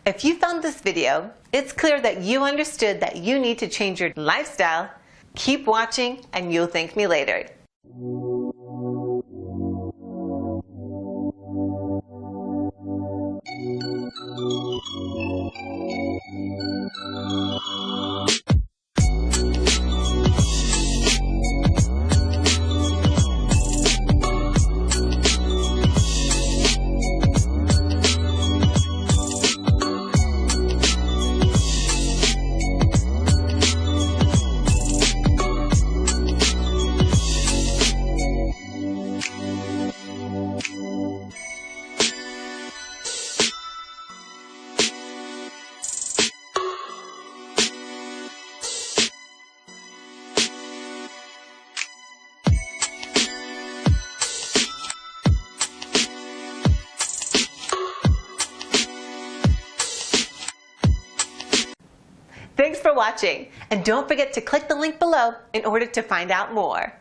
If you found this video, it's clear that you understood that you need to change your lifestyle. Keep watching and you'll thank me later. Thanks for watching, and don't forget to click the link below in order to find out more.